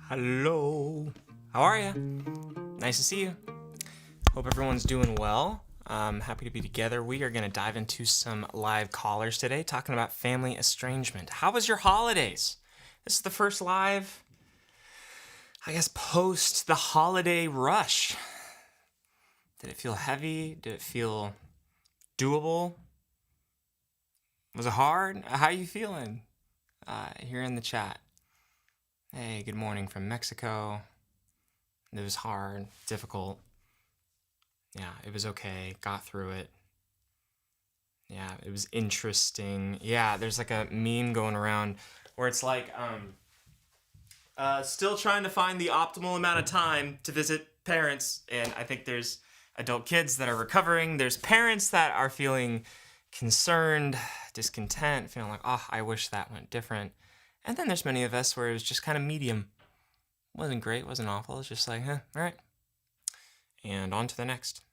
Hello. How are you? Nice to see you. Hope everyone's doing well. Happy to be together. We are going to dive into some live callers today, talking about family estrangement. How was your holidays? This is the first live, I guess, post the holiday rush. Did it feel heavy? Did it feel doable? Was it hard? How are you feeling? Here in the chat. Hey, good morning from Mexico. It was hard, difficult. Yeah, it was okay. Got through it. Yeah, it was interesting. Yeah, there's like a meme going around where it's like, still trying to find the optimal amount of time to visit parents. And I think there's adult kids that are recovering. There's parents that are feeling concerned, discontent, feeling like, oh, I wish that went different. And then there's many of us where it was just kind of medium. Wasn't great, wasn't awful. It's just like, all right. And on to the next.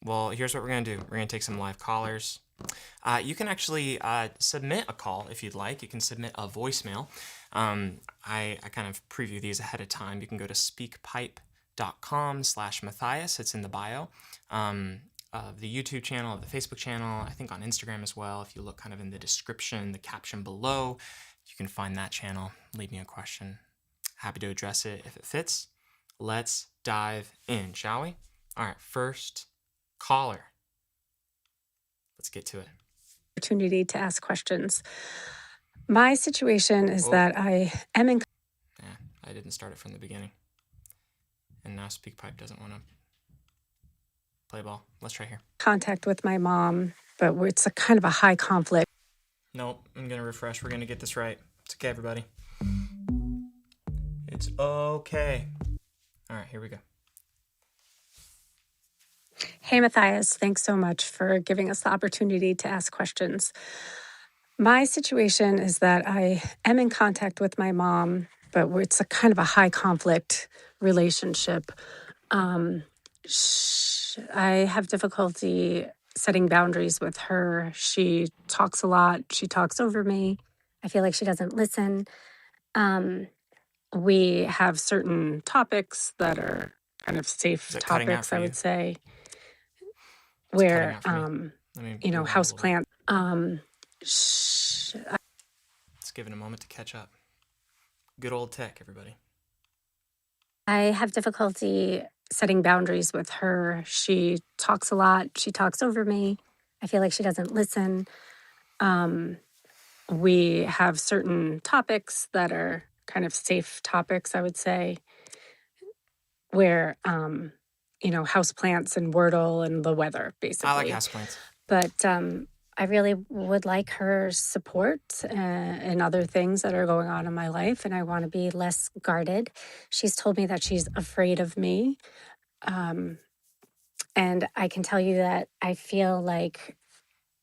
Well, here's what we're going to do. We're going to take some live callers. You can actually submit a call if you'd like. You can submit a voicemail. I kind of preview these ahead of time. You can go to speakpipe.com/Matthias. It's in the bio of the YouTube channel, of the Facebook channel, I think on Instagram as well. If you look kind of in the description, the caption below, you can find that channel. Leave me a question. Happy to address it if it fits. Let's dive in, shall we? All right, first caller. Let's get to it. Opportunity to ask questions. My situation is that I am in I didn't start it from the beginning. And now SpeakPipe doesn't want to play ball. Let's try here. contact with my mom, but it's a kind of a high conflict. Nope, I'm going to refresh. We're going to get this right. It's okay, everybody. It's okay. All right, here we go. Hey, Matthias, thanks so much for giving us the opportunity to ask questions. My situation is that I am in contact with my mom, but it's a kind of a high conflict relationship. I have difficulty setting boundaries with her. She talks a lot. She talks over me. I feel like she doesn't listen. We have certain topics that are kind of safe Is it cutting out topics, for I you? would say, It's cutting where, out for me. Let me you know, rewind a little bit. houseplant. Let's give it a moment to catch up. Good old tech, everybody. I have difficulty setting boundaries with her. She talks a lot. She talks over me. I feel like she doesn't listen. We have certain topics that are kind of safe topics, I would say, where, you know, houseplants and Wordle and the weather, basically. I like houseplants. But I really would like her support in other things that are going on in my life, and I want to be less guarded. She's told me that she's afraid of me. And I can tell you that I feel like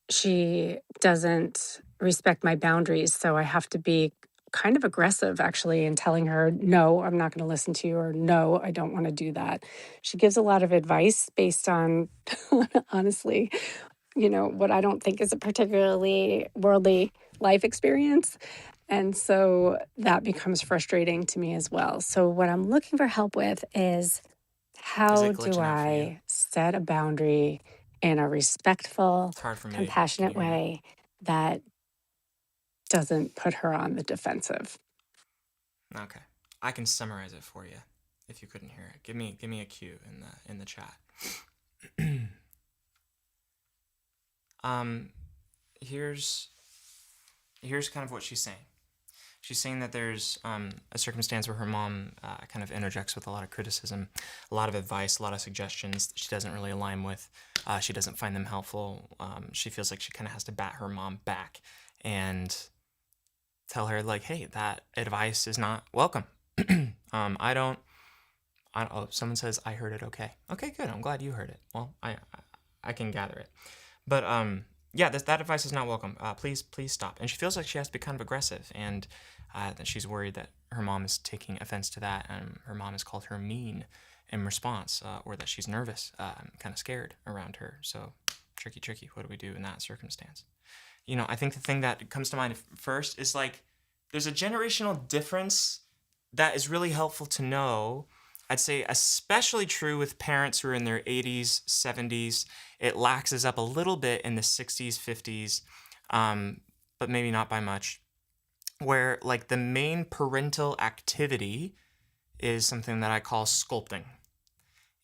she doesn't respect my boundaries. So I have to be kind of aggressive, actually, in telling her, no, I'm not going to listen to you, or no, I don't want to do that. She gives a lot of advice based on, honestly, you know, what I don't think is a particularly worldly life experience. And so that becomes frustrating to me as well. So what I'm looking for help with is how do I set a boundary in a respectful, compassionate way that doesn't put her on the defensive? Okay, I can summarize it for you if you couldn't hear it. Give me a cue in the chat. Here's kind of what she's saying. She's saying that there's a circumstance where her mom kind of interjects with a lot of criticism, a lot of advice, a lot of suggestions that she doesn't really align with. She doesn't find them helpful. She feels like she kind of has to bat her mom back and tell her, like, hey, that advice is not welcome. Oh, someone says, I heard it okay. Okay, good. I'm glad you heard it. Well, I can gather it. But yeah, that advice is not welcome. Please stop. And she feels like she has to be kind of aggressive, and that she's worried that her mom is taking offense to that, and her mom has called her mean in response, or that she's nervous, kind of scared around her. So tricky. What do we do in that circumstance? You know, I think the thing that comes to mind first is, like, there's a generational difference that is really helpful to know. I'd say especially true with parents who are in their 80s, 70s. It laxes up a little bit in the 60s, 50s, but maybe not by much. Where like the main parental activity is something that I call sculpting.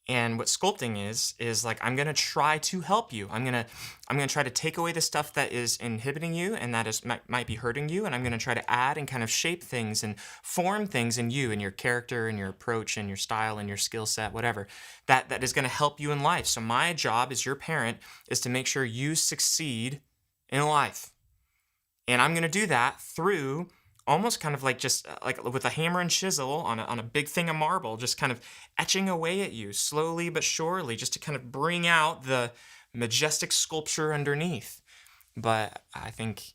And what sculpting is like I'm gonna try to help you. I'm gonna try to take away the stuff that is inhibiting you and that is might be hurting you, and I'm gonna try to add and kind of shape things and form things in you and your character and your approach and your style and your skill set, whatever that is gonna help you in life. So my job as your parent is to make sure you succeed in life. And I'm going to do that through almost kind of like just like with a hammer and chisel on a big thing of marble, just kind of etching away at you slowly but surely, just to kind of bring out the majestic sculpture underneath. But I think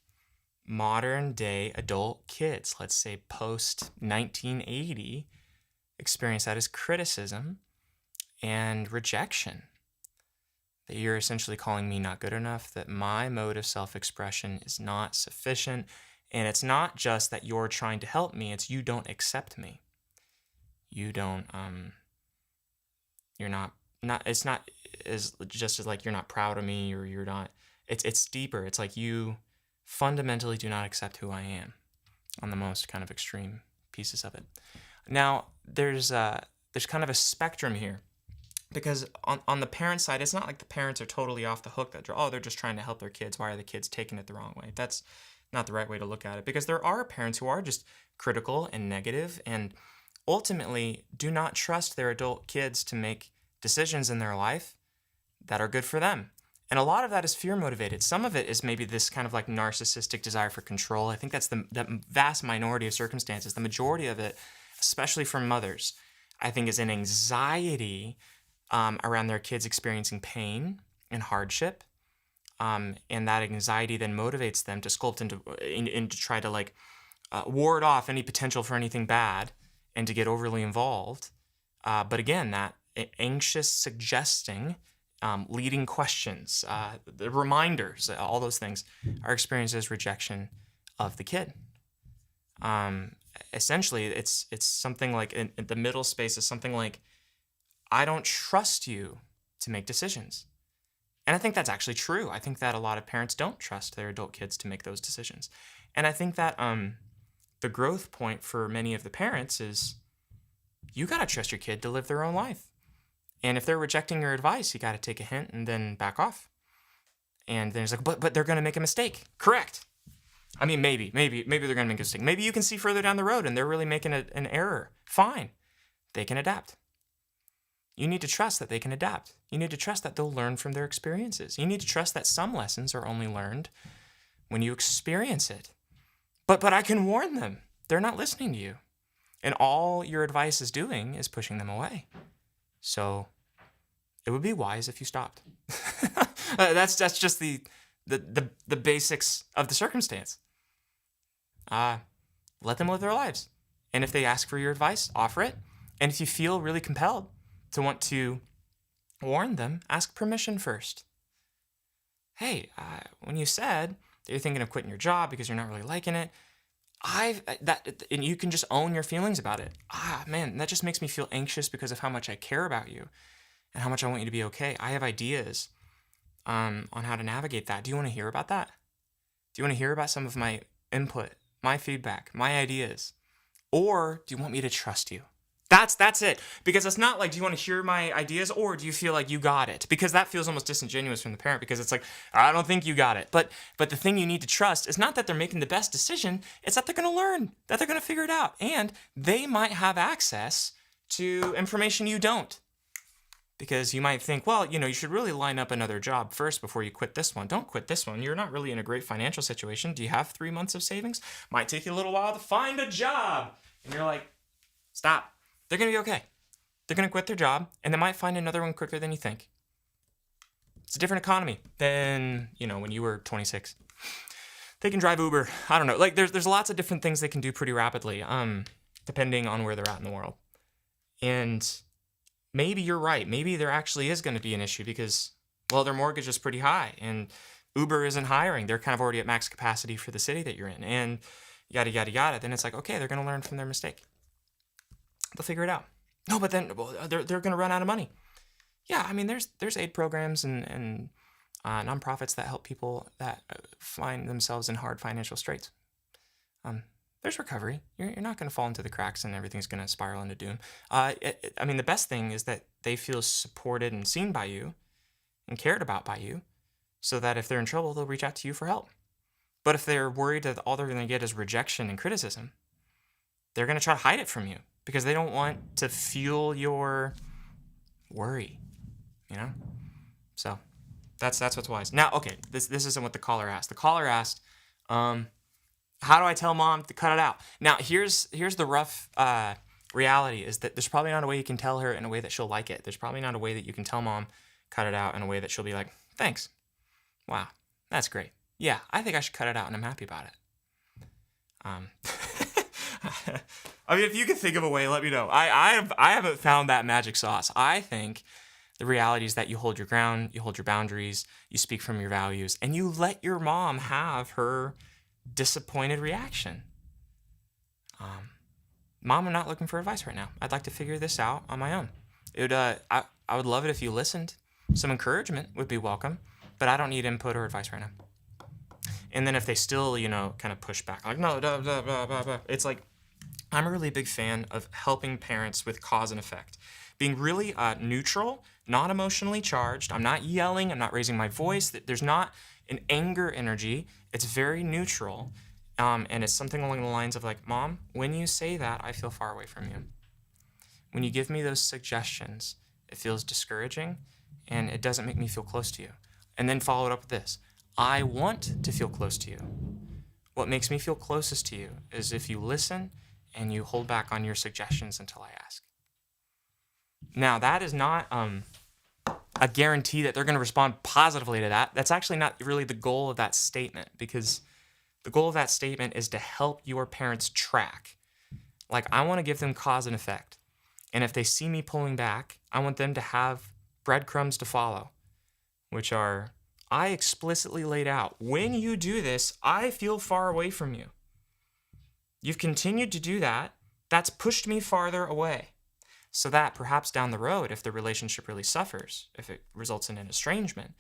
modern day adult kids, let's say post 1980, experience that as criticism and rejection. That you're essentially calling me not good enough, that my mode of self-expression is not sufficient, and it's not just that you're trying to help me, it's you don't accept me. You don't you're not it's not as just as like you're not proud of me, or you're not, it's deeper. It's like you fundamentally do not accept who I am on the most kind of extreme pieces of it. Now, there's kind of a spectrum here. Because on the parent side, it's not like the parents are totally off the hook that they're just trying to help their kids. Why are the kids taking it the wrong way? That's not the right way to look at it, because there are parents who are just critical and negative and ultimately do not trust their adult kids to make decisions in their life that are good for them. And a lot of that is fear motivated. Some of it is maybe this kind of like narcissistic desire for control. I think that's the vast minority of circumstances. The majority of it, especially from mothers, I think is an anxiety around their kids experiencing pain and hardship. And that anxiety then motivates them to sculpt and to try to like ward off any potential for anything bad and to get overly involved. But again, that anxious suggesting, leading questions, the reminders, all those things are experienced as rejection of the kid. Essentially, it's something like in the middle space is something like, I don't trust you to make decisions. And I think that's actually true. I think that a lot of parents don't trust their adult kids to make those decisions. And I think that the growth point for many of the parents is you got to trust your kid to live their own life. And if they're rejecting your advice, you got to take a hint and then back off. And then it's like, but they're going to make a mistake. Correct. I mean, maybe they're going to make a mistake. Maybe you can see further down the road and they're really making an error. Fine. They can adapt. You need to trust that they can adapt. You need to trust that they'll learn from their experiences. You need to trust that some lessons are only learned when you experience it. But I can warn them. They're not listening to you. And all your advice is doing is pushing them away. So it would be wise if you stopped. That's just the basics of the circumstance. Let them live their lives. And if they ask for your advice, offer it. And if you feel really compelled to want to warn them, ask permission first. Hey, when you said that you're thinking of quitting your job because you're not really liking it, and you can just own your feelings about it. Man, that just makes me feel anxious because of how much I care about you and how much I want you to be okay. I have ideas on how to navigate that. Do you want to hear about that? Do you want to hear about some of my input, my feedback, my ideas? Or do you want me to trust you? That's it. Because it's not like, do you want to hear my ideas or do you feel like you got it? Because that feels almost disingenuous from the parent, because it's like, I don't think you got it. But the thing you need to trust is not that they're making the best decision, it's that they're going to learn, that they're going to figure it out. And they might have access to information you don't. Because you might think, well, you should really line up another job first before you quit this one. Don't quit this one. You're not really in a great financial situation. Do you have 3 months of savings? Might take you a little while to find a job. And you're like, stop. They're going to be okay. They're going to quit their job, and they might find another one quicker than you think. It's a different economy than, when you were 26. They can drive Uber. I don't know. Like, there's lots of different things they can do pretty rapidly, depending on where they're at in the world. And maybe you're right. Maybe there actually is going to be an issue because, well, their mortgage is pretty high, and Uber isn't hiring. They're kind of already at max capacity for the city that you're in, and yada, yada, yada. Then it's like, okay, they're going to learn from their mistake. They'll figure it out. No, but then they're going to run out of money. Yeah, I mean, there's aid programs and nonprofits that help people that find themselves in hard financial straits. There's recovery. You're not going to fall into the cracks and everything's going to spiral into doom. I mean, the best thing is that they feel supported and seen by you and cared about by you, so that if they're in trouble, they'll reach out to you for help. But if they're worried that all they're going to get is rejection and criticism, they're going to try to hide it from you because they don't want to fuel your worry, you know? So that's what's wise. Now, okay, this isn't what the caller asked. The caller asked, how do I tell mom to cut it out? Now, here's the rough reality is that there's probably not a way you can tell her in a way that she'll like it. There's probably not a way that you can tell mom cut it out in a way that she'll be like, thanks. Wow, that's great. Yeah, I think I should cut it out and I'm happy about it. I mean, if you can think of a way, let me know. I haven't found that magic sauce. I think the reality is that you hold your ground, you hold your boundaries, you speak from your values, and you let your mom have her disappointed reaction. Mom, I'm not looking for advice right now. I'd like to figure this out on my own. I would love it if you listened. Some encouragement would be welcome, but I don't need input or advice right now. And then if they still, kind of push back, like, no, blah, blah, blah, blah, blah. It's like, I'm a really big fan of helping parents with cause and effect. Being really neutral, not emotionally charged. I'm not yelling. I'm not raising my voice. There's not an anger energy. It's very neutral. And it's something along the lines of like, Mom, when you say that, I feel far away from you. When you give me those suggestions, it feels discouraging and it doesn't make me feel close to you. And then follow it up with this. I want to feel close to you. What makes me feel closest to you is if you listen and you hold back on your suggestions until I ask. Now, that is not a guarantee that they're going to respond positively to that. That's actually not really the goal of that statement, because the goal of that statement is to help your parents track. Like, I want to give them cause and effect. And if they see me pulling back, I want them to have breadcrumbs to follow, which are, I explicitly laid out, when you do this, I feel far away from you. You've continued to do that. That's pushed me farther away. So that perhaps down the road, if the relationship really suffers, if it results in an estrangement,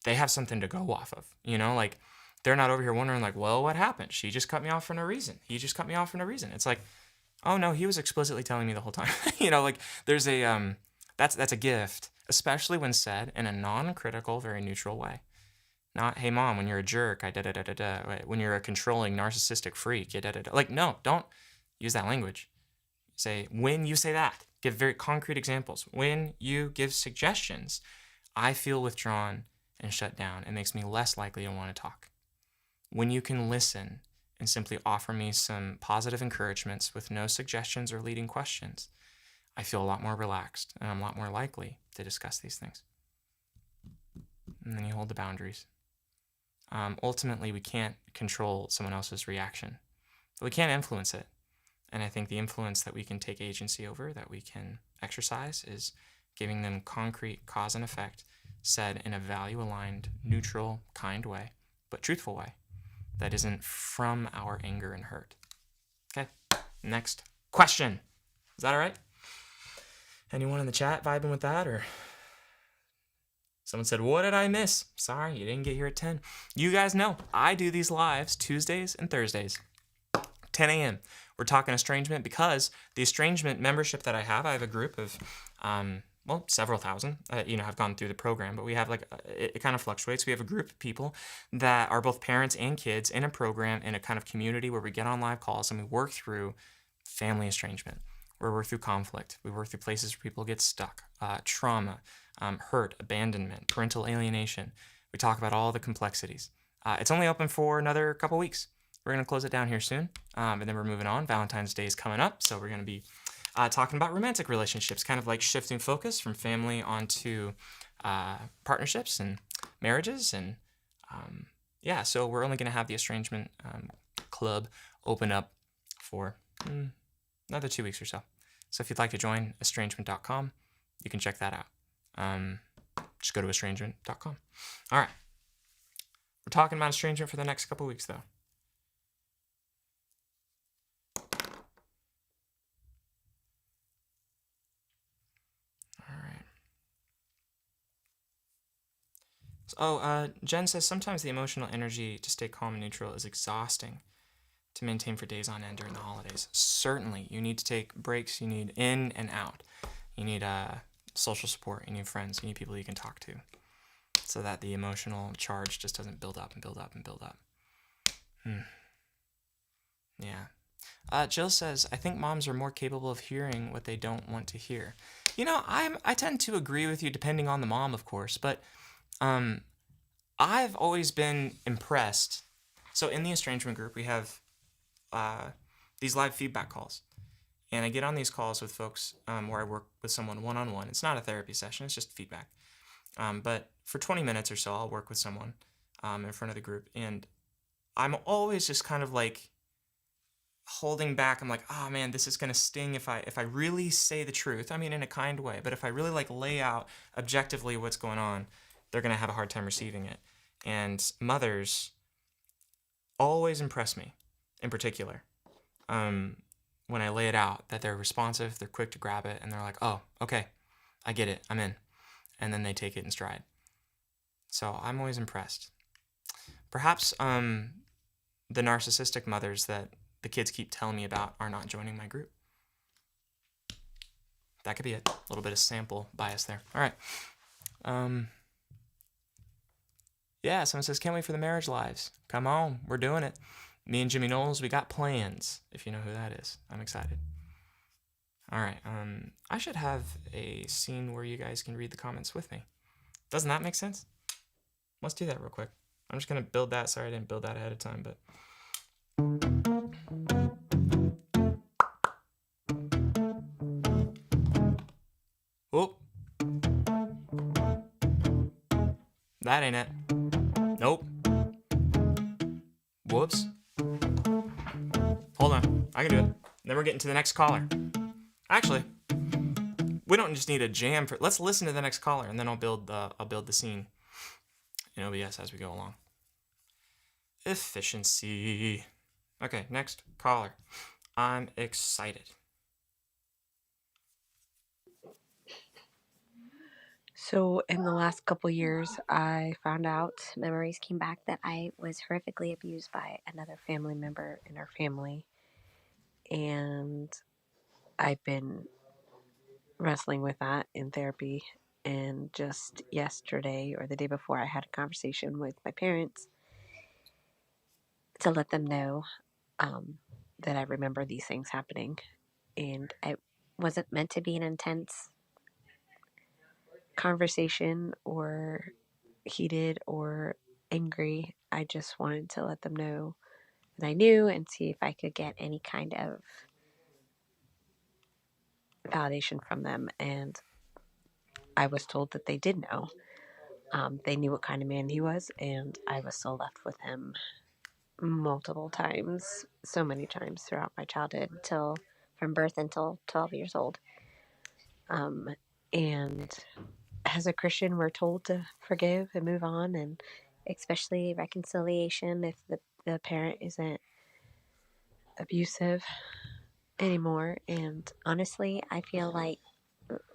they have something to go off of. Like, they're not over here wondering like, well, what happened? She just cut me off for no reason. He just cut me off for no reason. It's like, oh no, he was explicitly telling me the whole time. Like there's a, that's a gift, especially when said in a non-critical, very neutral way. Not, hey mom, when you're a jerk, I da-da-da-da-da. When you're a controlling, narcissistic freak, you da-da-da. Like, no, don't use that language. Say, when you say that, give very concrete examples. When you give suggestions, I feel withdrawn and shut down. It makes me less likely to want to talk. When you can listen and simply offer me some positive encouragements with no suggestions or leading questions, I feel a lot more relaxed and I'm a lot more likely to discuss these things. And then you hold the boundaries. Ultimately, we can't control someone else's reaction, but we can influence it. And I think the influence that we can take agency over, that we can exercise, is giving them concrete cause and effect, said in a value-aligned, neutral, kind way, but truthful way, that isn't from our anger and hurt. Okay, next question. Is that all right? Anyone in the chat vibing with that? Or someone said, what did I miss? Sorry, you didn't get here at 10. You guys know, I do these lives Tuesdays and Thursdays, 10 a.m. We're talking estrangement because the estrangement membership that I have a group of, several thousand, have gone through the program, but we have it kind of fluctuates. We have a group of people that are both parents and kids in a program, in a kind of community where we get on live calls and we work through family estrangement. We work through conflict. We work through places where people get stuck, trauma, hurt, abandonment, parental alienation. We talk about all the complexities. It's only open for another couple weeks. We're going to close it down here soon, and then we're moving on. Valentine's Day is coming up, so we're going to be talking about romantic relationships, kind of like shifting focus from family onto partnerships and marriages. And so we're only going to have the estrangement club open up for another 2 weeks or so. So if you'd like to join estrangement.com, you can check that out. Just go to estrangement.com. All right. We're talking about estrangement for the next couple weeks, though. Jen says sometimes the emotional energy to stay calm and neutral is exhausting to maintain for days on end during the holidays. Certainly, you need to take breaks. You need in and out. You need social support. You need friends. You need people you can talk to, so that the emotional charge just doesn't build up and build up and build up. Yeah. Jill says, I think moms are more capable of hearing what they don't want to hear. I tend to agree with you depending on the mom, of course, but I've always been impressed. So in the estrangement group, we have these live feedback calls. And I get on these calls with folks where I work with someone one-on-one. It's not a therapy session, it's just feedback. But for 20 minutes or so, I'll work with someone in front of the group. And I'm always just kind of like holding back. I'm like, oh man, this is going to sting if I really say the truth. I mean, in a kind way. But if I really like lay out objectively what's going on, they're going to have a hard time receiving it. And mothers always impress me in particular. When I lay it out, that they're responsive, they're quick to grab it, and they're like, oh, okay, I get it, I'm in. And then they take it in stride. So I'm always impressed. Perhaps the narcissistic mothers that the kids keep telling me about are not joining my group. That could be it. A little bit of sample bias there. All right. Yeah, someone says, can't wait for the marriage lives. Come on, we're doing it. Me and Jimmy Knowles, we got plans, if you know who that is. I'm excited. All right, I should have a scene where you guys can read the comments with me. Doesn't that make sense? Let's do that real quick. I'm just going to build that. Sorry, I didn't build that ahead of time, but... Oh. That ain't it. Nope. Whoops. Hold on. I can do it. Then we're getting to the next caller. Actually, we don't just need a jam for... Let's listen to the next caller, and then I'll build the scene in OBS as we go along. Efficiency. Okay, next caller. I'm excited. So in the last couple years, I found out memories came back that I was horrifically abused by another family member in our family. And I've been wrestling with that in therapy. And just yesterday or the day before, I had a conversation with my parents to let them know that I remember these things happening. And it wasn't meant to be an intense conversation or heated or angry. I just wanted to let them know that I knew and see if I could get any kind of validation from them. And I was told that they did know. They knew what kind of man he was, and I was still left with him multiple times, so many times throughout my childhood, from birth until 12 years old. And as a Christian, we're told to forgive and move on, and especially reconciliation if the parent isn't abusive anymore. And honestly, I feel like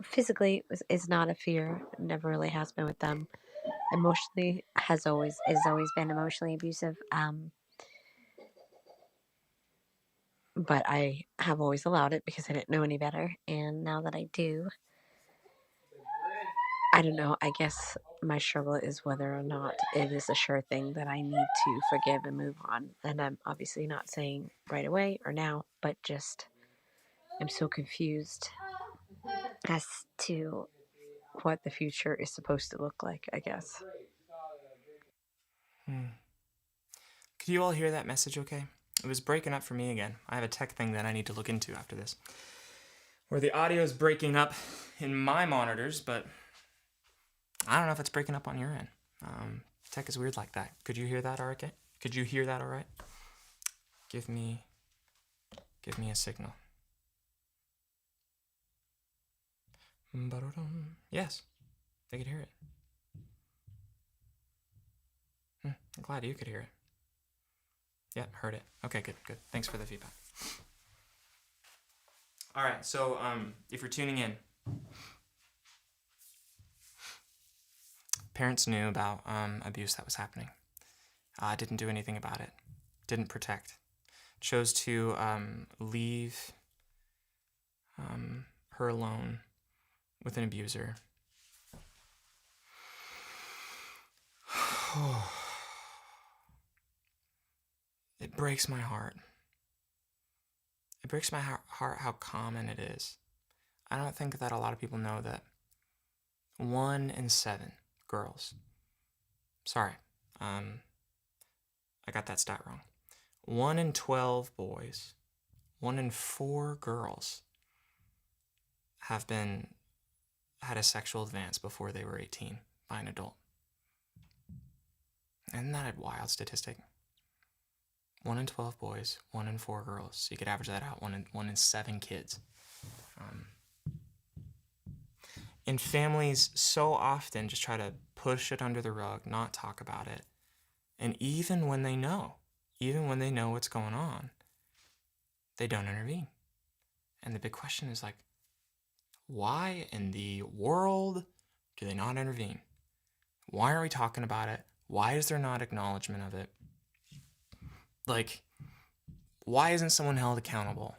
physically is not a fear. Never really has been with them. Emotionally has always been emotionally abusive. But I have always allowed it because I didn't know any better. And now that I do, I don't know. I guess my struggle is whether or not it is a sure thing that I need to forgive and move on. And I'm obviously not saying right away or now, but just I'm so confused as to what the future is supposed to look like, I guess. Could you all hear that message okay? It was breaking up for me again. I have a tech thing that I need to look into after this, where the audio is breaking up in my monitors, but I don't know if it's breaking up on your end. Tech is weird like that. Could you hear that all right? Could you hear that all right? Give me a signal. Yes, they could hear it. I'm glad you could hear it. Yeah, heard it. Okay, good. Thanks for the feedback. All right, so if you're tuning in, Parents knew about abuse that was happening. Didn't do anything about it. Didn't protect. Chose to leave her alone with an abuser. It breaks my heart. It breaks my heart how common it is. I don't think that a lot of people know that 1 in 7 girls, sorry, I got that stat wrong. 1 in 12 boys, 1 in 4 girls have had a sexual advance before they were 18 by an adult. Isn't that a wild statistic? 1 in 12 boys, 1 in 4 girls. So you could average that out, 1 in 7 kids. And families so often just try to push it under the rug, not talk about it. And even when they know what's going on, they don't intervene. And the big question is like, why in the world do they not intervene? Why are we talking about it? Why is there not acknowledgement of it? Like, why isn't someone held accountable?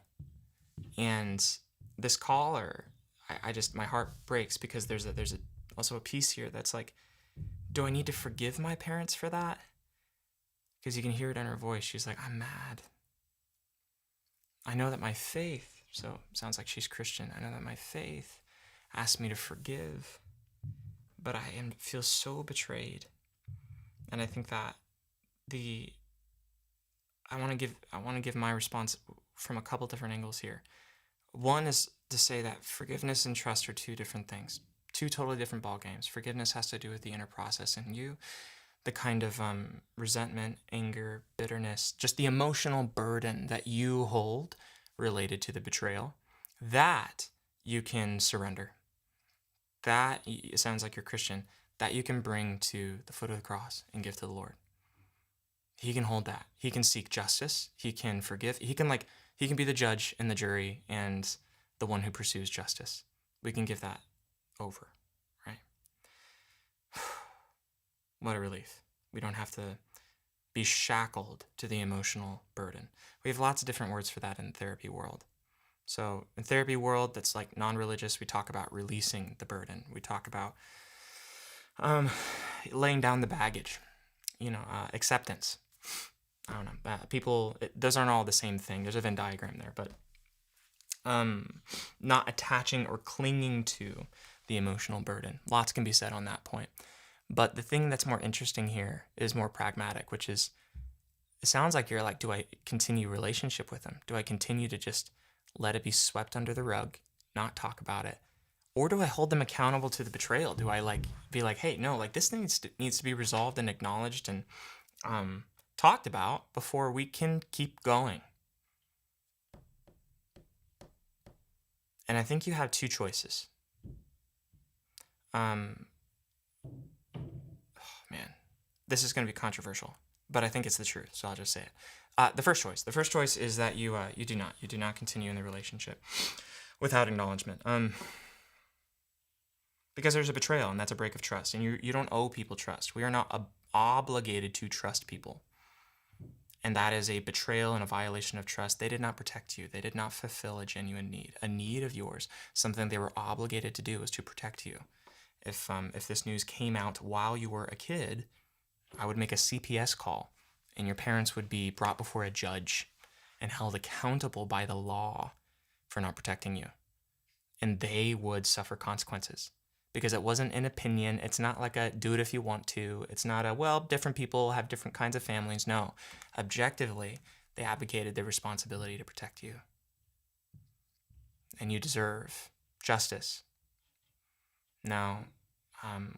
And this caller, I just, my heart breaks because there's also a piece here that's like, do I need to forgive my parents for that? Because you can hear it in her voice. She's like, I'm mad. I know that my faith, so it sounds like she's Christian. I know that my faith asked me to forgive, but I feel so betrayed. And I think that I want to give my response from a couple different angles here. One is to say that forgiveness and trust are two different things, two totally different ball games. Forgiveness has to do with the inner process in you, the kind of resentment, anger, bitterness, just the emotional burden that you hold related to the betrayal, that you can surrender. That, it sounds like you're Christian, that you can bring to the foot of the cross and give to the Lord. He can hold that. He can seek justice. He can forgive. He can be the judge and the jury and the one who pursues justice. We can give that over, right? What a relief. We don't have to be shackled to the emotional burden. We have lots of different words for that in the therapy world. So in therapy world that's like non-religious, we talk about releasing the burden. We talk about laying down the baggage, acceptance. I don't know. Those aren't all the same thing. There's a Venn diagram there, but not attaching or clinging to the emotional burden. Lots can be said on that point. But the thing that's more interesting here is more pragmatic, which is, it sounds like you're like, do I continue relationship with them? Do I continue to just let it be swept under the rug, not talk about it? Or do I hold them accountable to the betrayal? Do I be like, hey, no, this needs to be resolved and acknowledged and talked about before we can keep going? And I think you have two choices. Man, this is going to be controversial, but I think it's the truth, so I'll just say it. The first choice is that you do not continue in the relationship without acknowledgement. Because there's a betrayal, and that's a break of trust, and you don't owe people trust. We are not obligated to trust people. And that is a betrayal and a violation of trust. They did not protect you. They did not fulfill a genuine need, a need of yours. Something they were obligated to do was to protect you. If this news came out while you were a kid, I would make a CPS call, and your parents would be brought before a judge and held accountable by the law for not protecting you. And they would suffer consequences. Because it wasn't an opinion. It's not like a do it if you want to. It's not a, well, different people have different kinds of families. No. Objectively, they advocated their responsibility to protect you. And you deserve justice. Now,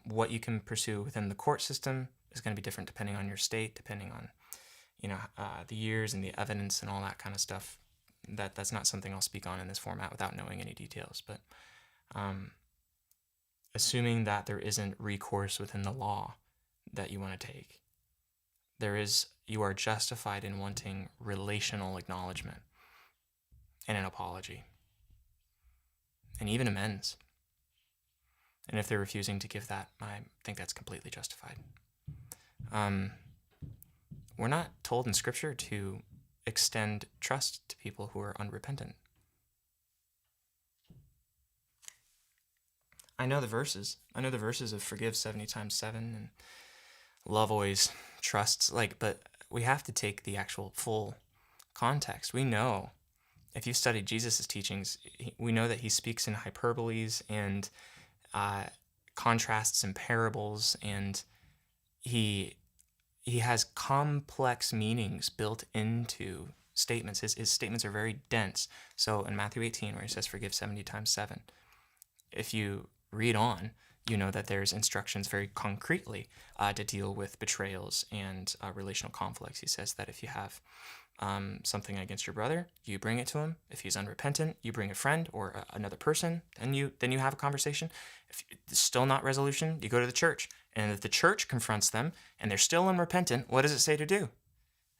what you can pursue within the court system is going to be different depending on your state, depending on, the years and the evidence and all that kind of stuff. That's not something I'll speak on in this format without knowing any details. But assuming that there isn't recourse within the law that you want to take, you are justified in wanting relational acknowledgement and an apology and even amends. And if they're refusing to give that, I think that's completely justified. We're not told in Scripture to extend trust to people who are unrepentant. I know the verses. I know the verses of forgive 70 times 7 and love always trusts. But we have to take the actual full context. We know, if you studied Jesus' teachings, we know that he speaks in hyperboles and contrasts and parables, and he has complex meanings built into statements. His statements are very dense. So in Matthew 18, where he says forgive 70 times 7, if you read on, you know that there's instructions very concretely to deal with betrayals and relational conflicts. He says that if you have something against your brother, you bring it to him. If he's unrepentant, you bring a friend or another person, and then you have a conversation. If it's still not resolution, you go to the church. And if the church confronts them and they're still unrepentant, what does it say to do?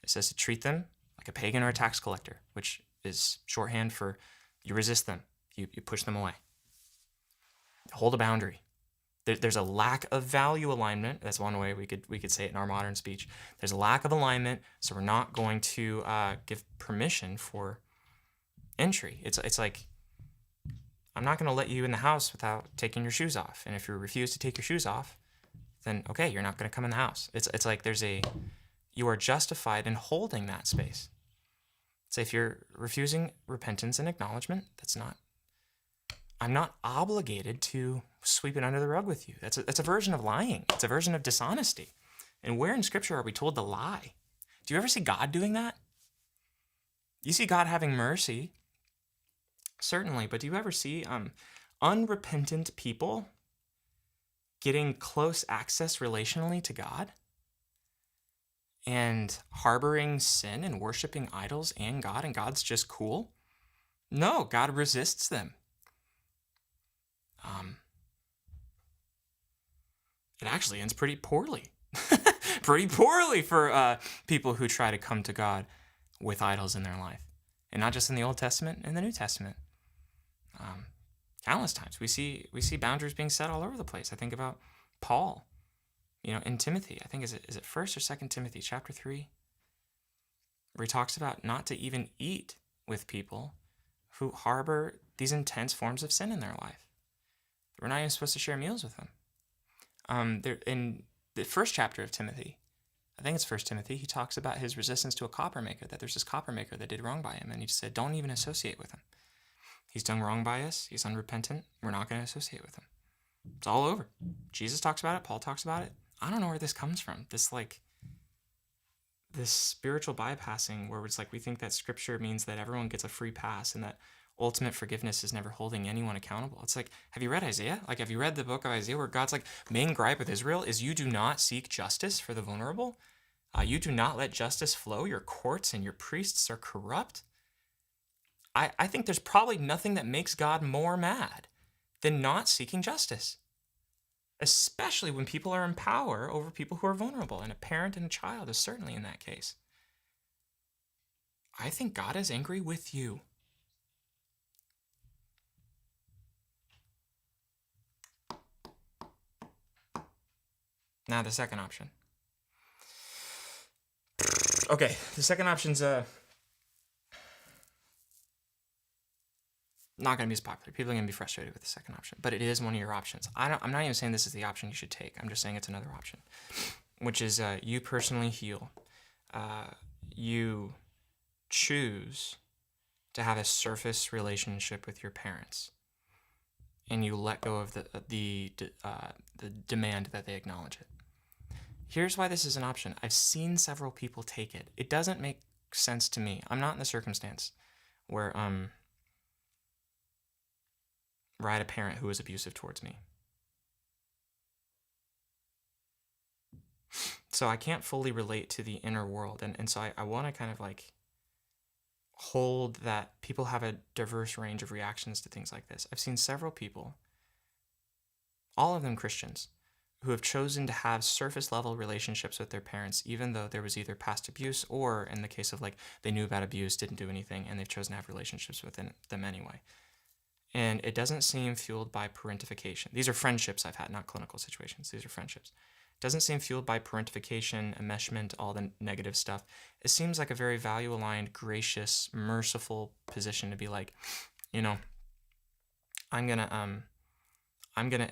It says to treat them like a pagan or a tax collector, which is shorthand for you resist them, you push them away. Hold a boundary. There's a lack of value alignment. That's one way we could say it in our modern speech. There's a lack of alignment, so we're not going to give permission for entry. It's like, I'm not going to let you in the house without taking your shoes off. And if you refuse to take your shoes off, then okay, you're not going to come in the house. It's like you are justified in holding that space. So if you're refusing repentance and acknowledgement, I'm not obligated to sweep it under the rug with you. That's a version of lying. It's a version of dishonesty. And where in Scripture are we told to lie? Do you ever see God doing that? You see God having mercy, certainly, but do you ever see unrepentant people getting close access relationally to God and harboring sin and worshiping idols and God's just cool? No, God resists them. It actually ends pretty poorly. Pretty poorly for people who try to come to God with idols in their life. And not just in the Old Testament, in the New Testament. Countless times we see boundaries being set all over the place. I think about Paul, in Timothy. I think is it 1st or 2nd Timothy chapter 3, where he talks about not to even eat with people who harbor these intense forms of sin in their life. We're not even supposed to share meals with them. In the 1st chapter of Timothy, I think it's 1 Timothy, he talks about his resistance to a coppermaker, that there's this coppermaker that did wrong by him, and he just said, don't even associate with him. He's done wrong by us, he's unrepentant, we're not going to associate with him. It's all over. Jesus talks about it, Paul talks about it. I don't know where this comes from, this spiritual bypassing where it's like we think that Scripture means that everyone gets a free pass and that ultimate forgiveness is never holding anyone accountable. It's like, have you read Isaiah? Have you read the book of Isaiah where God's main gripe with Israel is you do not seek justice for the vulnerable? You do not let justice flow. Your courts and your priests are corrupt. I think there's probably nothing that makes God more mad than not seeking justice, especially when people are in power over people who are vulnerable, and a parent and a child is certainly in that case. I think God is angry with you. Now the second option. Okay, the second option's not going to be as popular. People are going to be frustrated with the second option, but it is one of your options. I'm not even saying this is the option you should take. I'm just saying it's another option, which is you personally heal. You choose to have a surface relationship with your parents, and you let go of the demand that they acknowledge it. Here's why this is an option. I've seen several people take it. It doesn't make sense to me. I'm not in the circumstance where I had a parent who was abusive towards me. So I can't fully relate to the inner world. And so I want to kind of hold that people have a diverse range of reactions to things like this. I've seen several people, all of them Christians, who have chosen to have surface level relationships with their parents, even though there was either past abuse or, in the case of they knew about abuse, didn't do anything, and they've chosen to have relationships with them anyway. and it doesn't seem fueled by parentification. These are friendships I've had, not clinical situations. These are friendships. Doesn't seem fueled by parentification, enmeshment, all the negative stuff. It seems like a very value-aligned, gracious, merciful position to be like, you know, I'm gonna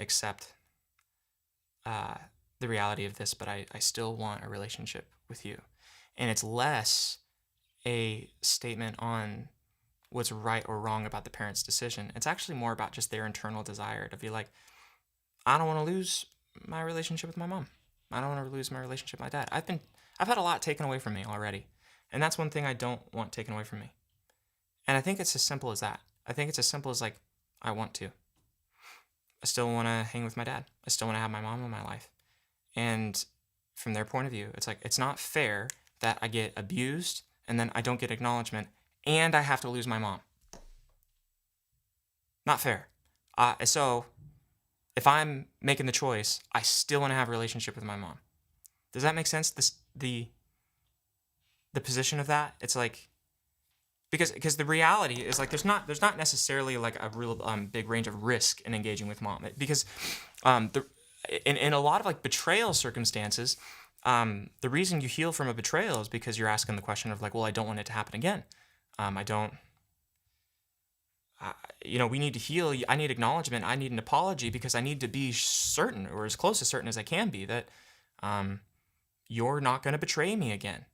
accept the reality of this, but I still want a relationship with you. And it's less a statement on what's right or wrong about the parent's decision. It's actually more about just their internal desire to be like, I don't want to lose my relationship with my mom. I don't want to lose my relationship with my dad. I've had a lot taken away from me already. And that's one thing I don't want taken away from me. And I think it's as simple as that. I think it's as simple as like, I want to. I still want to hang with my dad. I still want to have my mom in my life. And from their point of view, it's like, it's not fair that I get abused and then I don't get acknowledgement and I have to lose my mom. Not fair. So if I'm making the choice, I still want to have a relationship with my mom. Does that make sense? The position of that, it's like, because the reality is like there's not necessarily like a real big range of risk in engaging with mom, because in a lot of like betrayal circumstances, the reason you heal from a betrayal is because you're asking the question of like, well, I don't want it to happen again. We need to heal. I need acknowledgement. I need an apology because I need to be certain, or as close to certain as I can be, that you're not going to betray me again.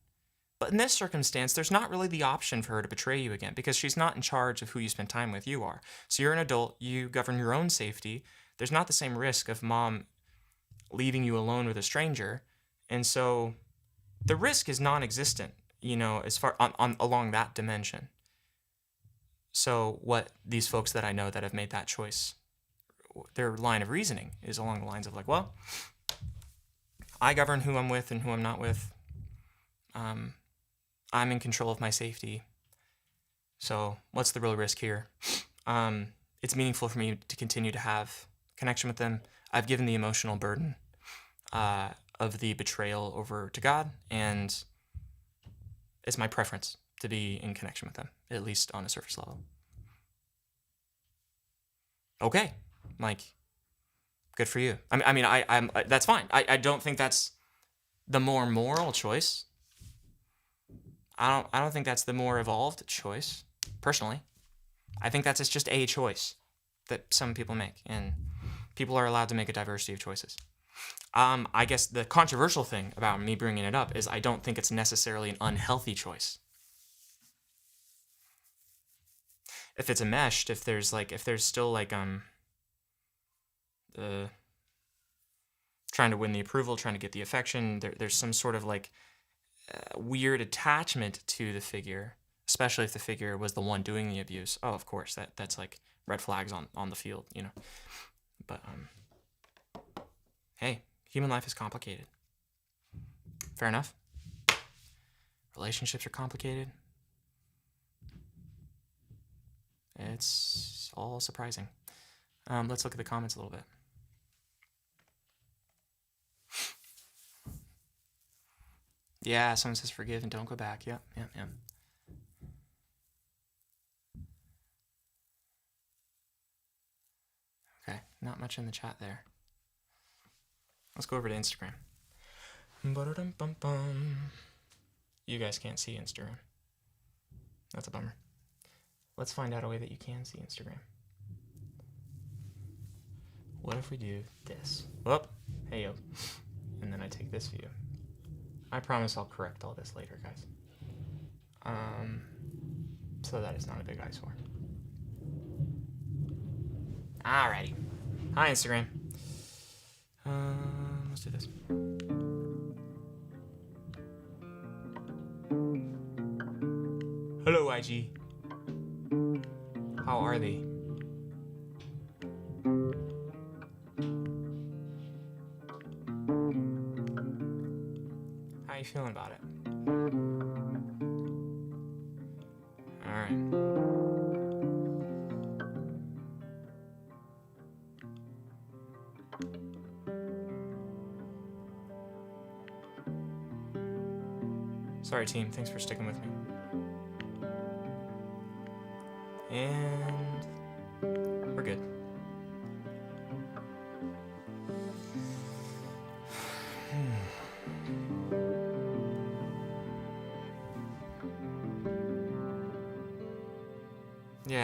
But in this circumstance, there's not really the option for her to betray you again because she's not in charge of who you spend time with. You are. So you're an adult. You govern your own safety. There's not the same risk of mom leaving you alone with a stranger. And so the risk is non-existent, as far on along that dimension. So what these folks that I know that have made that choice, their line of reasoning is along the lines of like, well, I govern who I'm with and who I'm not with. I'm in control of my safety. So what's the real risk here? It's meaningful for me to continue to have connection with them. I've given the emotional burden of the betrayal over to God, and it's my preference to be in connection with them, at least on a surface level. Okay, like, good for you. I'm that's fine. I don't think that's the more moral choice. I don't think that's the more evolved choice, personally. I think that's just a choice that some people make, and people are allowed to make a diversity of choices. I guess the controversial thing about me bringing it up is I don't think it's necessarily an unhealthy choice. If it's enmeshed, if there's still trying to win the approval, trying to get the affection, there's some sort of weird attachment to the figure, especially if the figure was the one doing the abuse. Oh, of course, that's like red flags on the field, But hey, human life is complicated. Fair enough. Relationships are complicated. It's all surprising. Let's look at the comments a little bit. Yeah, someone says forgive and don't go back. Yep. Okay, not much in the chat there. Let's go over to Instagram. You guys can't see Instagram. That's a bummer. Let's find out a way that you can see Instagram. What if we do this? Whoop, hey yo. And then I take this view. I promise I'll correct all this later, guys. So that it's not a big eyesore. Alrighty. Hi, Instagram. Let's do this. Hello, IG. How are they? How you feeling about it? All right. Sorry, team. Thanks for sticking with me. And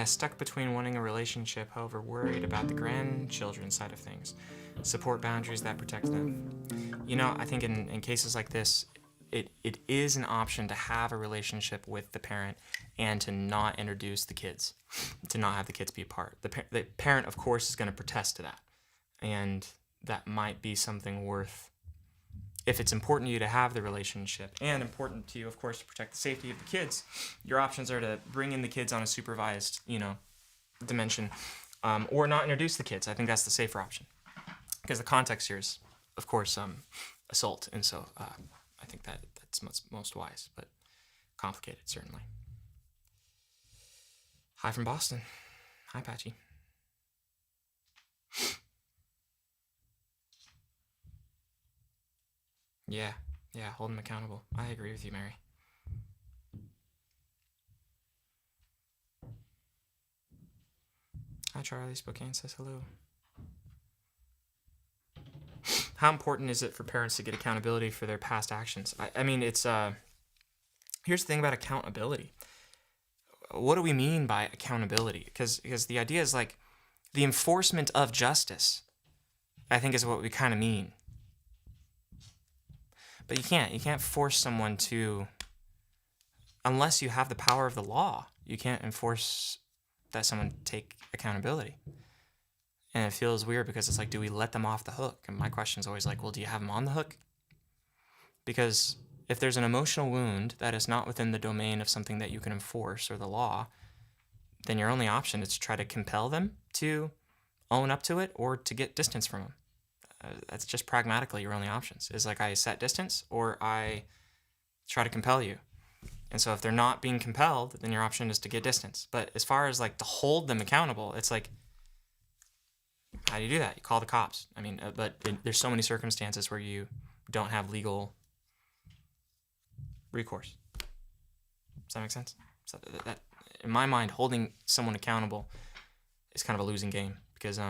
stuck between wanting a relationship, however worried about the grandchildren side of things. Support boundaries that protect them. I think in cases like this, it is an option to have a relationship with the parent and to not introduce the kids, to not have the kids be a part. The parent, of course, is going to protest to that. And that might be something worth, if it's important to you to have the relationship and important to you, of course, to protect the safety of the kids, your options are to bring in the kids on a supervised, dimension, or not introduce the kids. I think that's the safer option. Because the context here is, of course, assault. And so I think that's most wise, but complicated, certainly. Hi from Boston. Hi, Patchy. Yeah, hold them accountable. I agree with you, Mary. Hi, Charlie. Spokane says hello. How important is it for parents to get accountability for their past actions? I mean, it's here's the thing about accountability. What do we mean by accountability? Because the idea is like the enforcement of justice, I think, is what we kind of mean. But you can't force someone to, unless you have the power of the law, you can't enforce that someone take accountability. And it feels weird because it's like, do we let them off the hook? And my question is always like, well, do you have them on the hook? Because if there's an emotional wound that is not within the domain of something that you can enforce or the law, then your only option is to try to compel them to own up to it or to get distance from them. That's just pragmatically your only options. Is like I set distance or I try to compel you. And so if they're not being compelled, then your option is to get distance. But as far as like to hold them accountable, it's like, how do you do that? You call the cops. I mean, there's so many circumstances where you don't have legal recourse. Does that make sense? So that in my mind, holding someone accountable is kind of a losing game because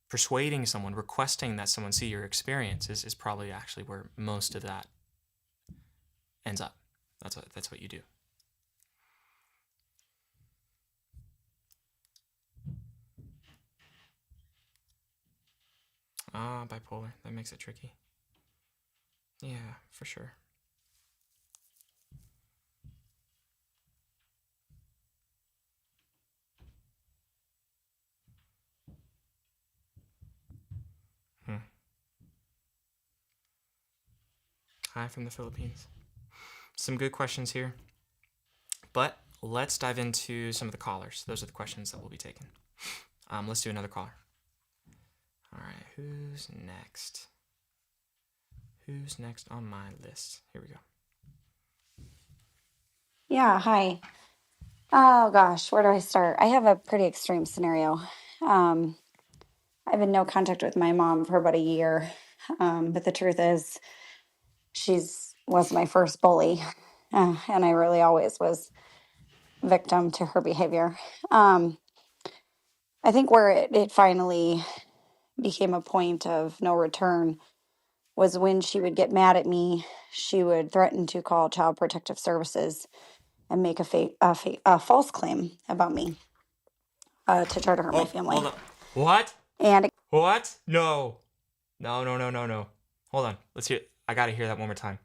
persuading someone, requesting that someone see your experience is probably actually where most of that ends up. That's what you do. Bipolar. That makes it tricky. Yeah, for sure. Hi from the Philippines. Some good questions here. But let's dive into some of the callers. Those are the questions that we'll be taking. Let's do another caller. All right, who's next? Who's next on my list? Here we go. Yeah, hi. Oh gosh, where do I start? I have a pretty extreme scenario. I've been no contact with my mom for about a year. But the truth is, was my first bully. And I really always was victim to her behavior. I think where it finally became a point of no return was when she would get mad at me. She would threaten to call Child Protective Services and make a false claim about me to try to hurt my family. Hold on. What? And What? No. No. Hold on. Let's hear. I gotta hear that one more time.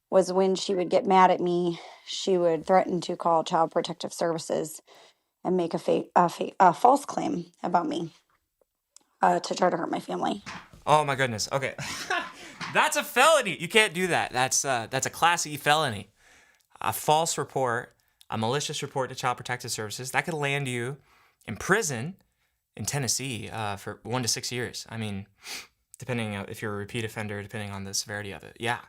was when she would get mad at me. She would threaten to call Child Protective Services and make a false claim about me to try to hurt my family. Oh my goodness. Okay. That's a felony. You can't do that. That's a Class E felony. A false report, a malicious report to Child Protective Services, that could land you in prison in Tennessee for 1 to 6 years. I mean, depending if you're a repeat offender, depending on the severity of it. Yeah.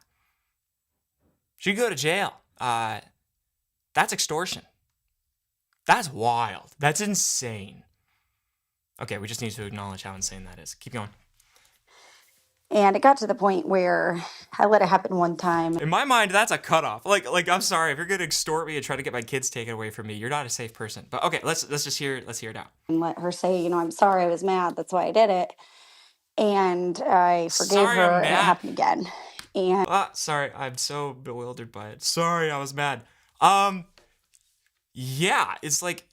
You go to jail. That's extortion. That's wild. That's insane. Okay, we just need to acknowledge how insane that is. Keep going. And it got to the point where I let it happen one time. In my mind, that's a cutoff. Like I'm sorry, if you're gonna extort me and try to get my kids taken away from me, you're not a safe person. But okay, let's hear it out. And let her say, I'm sorry, I was mad. That's why I did it. And I forgave her, and it happened again. And sorry, I'm so bewildered by it. Sorry, I was mad. Yeah, it's like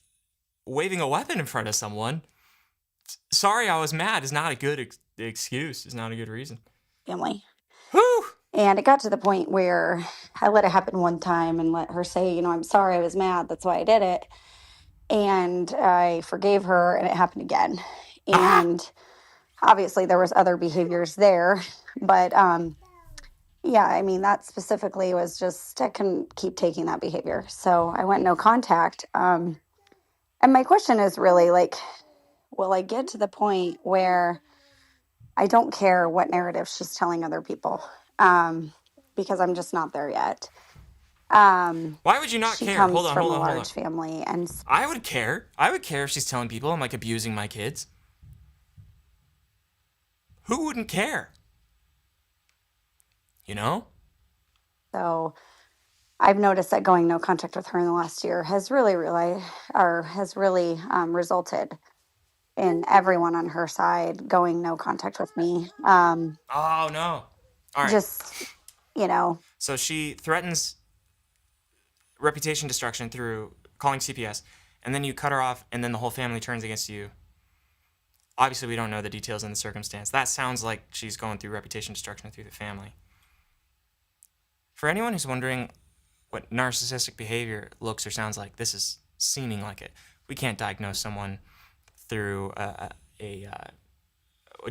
waving a weapon in front of someone. Sorry, I was mad is not a good excuse. It's not a good reason. family. Whew! And it got to the point where I let it happen one time and let her say, you know, I'm sorry, I was mad. That's why I did it. And I forgave her, and it happened again. Ah! And obviously there was other behaviors there, but yeah, I mean, that specifically was just, I couldn't keep taking that behavior. So I went no contact. And my question is really like, will I get to the point where I don't care what narrative she's telling other people? Because I'm just not there yet. Why would you not She care? Hold comes on, from hold a on, hold on. large family, and I would care. I would care if she's telling people I'm like abusing my kids. Who wouldn't care? You know? so I've noticed that going no contact with her in the last year has really resulted in everyone on her side going no contact with me. Oh no. All right. Just, you know, So she threatens reputation destruction through calling CPS, and then you cut her off, and then the whole family turns against you. Obviously, we don't know the details and the circumstance. That sounds like she's going through reputation destruction through the family. For anyone who's wondering what narcissistic behavior looks or sounds like, this is seeming like it. We can't diagnose someone through a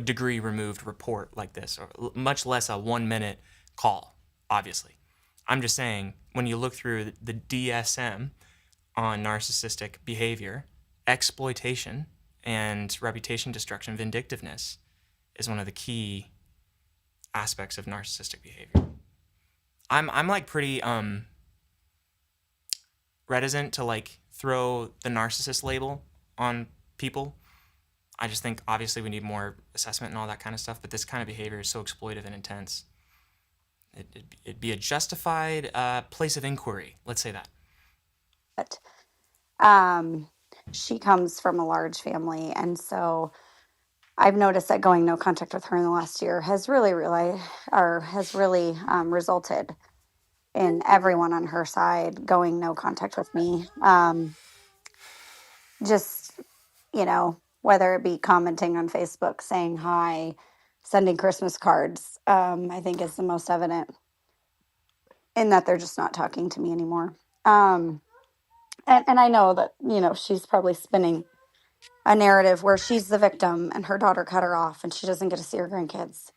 degree removed report like this, or much less a 1 minute call, obviously. I'm just saying, when you look through the DSM on narcissistic behavior, exploitation and reputation destruction, vindictiveness is one of the key aspects of narcissistic behavior. I'm like pretty reticent to like throw the narcissist label on people. I just think obviously we need more assessment and all that kind of stuff, but this kind of behavior is so exploitive and intense. It'd be a justified place of inquiry. Let's say that. but um, she comes from a large family, and so I've noticed that going no contact with her in the last year has really resulted in everyone on her side going no contact with me. Just, you know, whether it be commenting on Facebook, saying hi, sending Christmas cards, I think is the most evident in that they're just not talking to me anymore. And I know that, you know, she's probably spinning a narrative where she's the victim and her daughter cut her off and she doesn't get to see her grandkids.